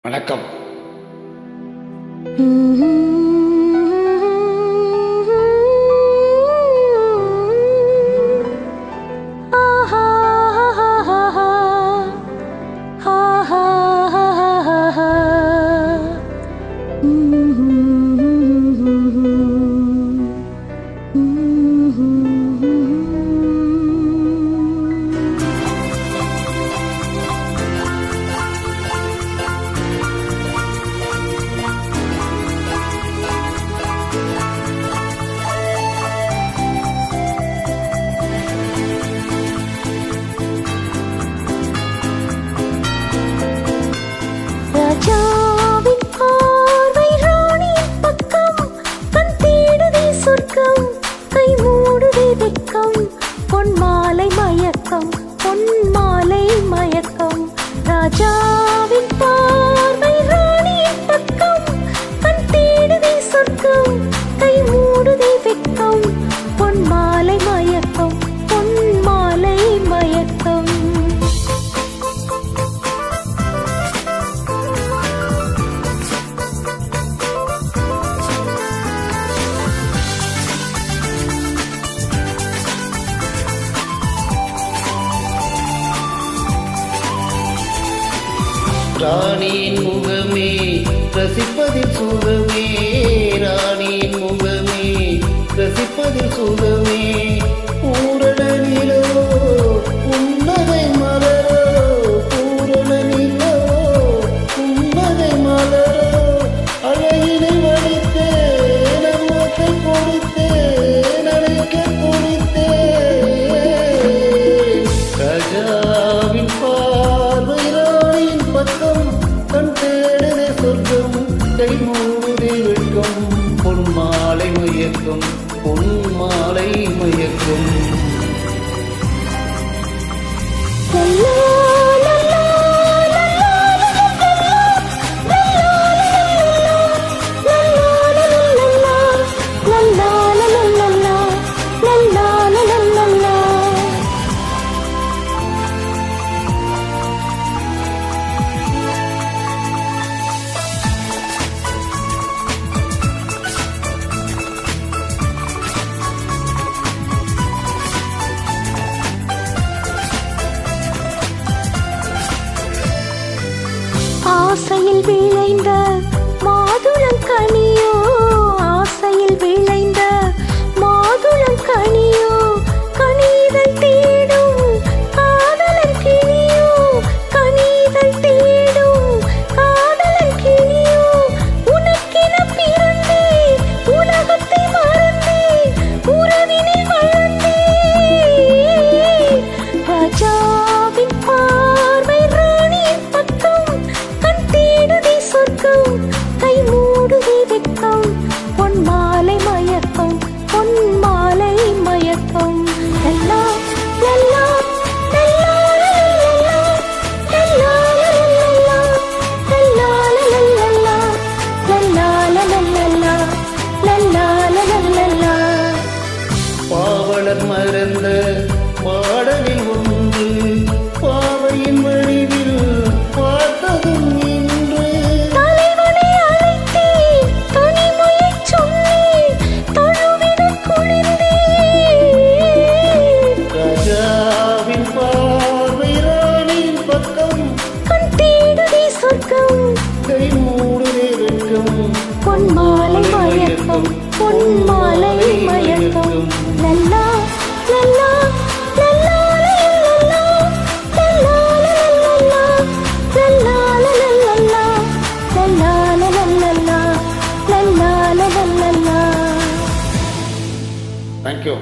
வணக்கம். பொன்மாலை மயக்கம், பொன்மாலை மயக்கம். ராஜாவின் பார்வை ராணியின் பக்கம், கண் தேடுதே சொர்க்கம், கை மூடுதே வெட்கம். பொன்மாலை மயக்கம், பொன்மாலை மயக்கம். ராணியின் முகமே ரசிப்பதில் சுகமே, ராணியின் முகமே ரசிப்பதில் சுகமே. பூரண நிலவோ புன்னகை மலரோ, பூரண நிலவோ புன்னகை மலரோ. அழகினை வடித்தே நம்மத்தை கொடுத்தே நனைக்க கொடுத்தே. ராஜாவின் பார்வை ராணியின் பக்கம், கண் தேடுதே சொர்க்கம், கை மூடுதே வெட்கம். பொன்மாலை மயக்கம், பொன்மாலை மயக்கம். ஆசையில் விளைந்த மாதுளம் கனியோ, ஆசையில் விளைந்த மாதுளம் கனியோ. கனிதல் தேடும் காதலன் கிளியோ, கனிதல் தேடும் காதலன் கிளியோ. உனக்கென பிறந்தே உலகத்தை மறந்தே உறவினில் வளர்ந்தே. ராஜாவின் பார்வை ராணியின் பக்கம், கண் தேடுதே சொர்க்கம், கை மூடுதே வெட்கம். பொன்மாலை மயக்கம், பொன்மாலை மயக்கம். லல்லா லல்லா லல்லா லல்லா லல்லா லல்லா லல்லா லல்லா லல்லா லல்லா. பாவலர் மறந்த பாடலில் ஒன்று, பாவையின் வடிவில் பார்த்ததும் இன்று. தலைவனை அழைத்தேன், தனிமையைச் சொன்னேன், தழுவிடக் குளிர்ந்தேன். ராஜாவின் பார்வை ராணியின் பக்கம், கண் தேடுதே சொர்க்கம், கை மூடுதே வெட்கம். பொன்மாலை மயக்கம், பொன்மாலை மயக்கம். லல்லா லல்லா லல்லா லல்லா லல்லா லல்லா லல்லா லல்லா லல்லா. Thank you.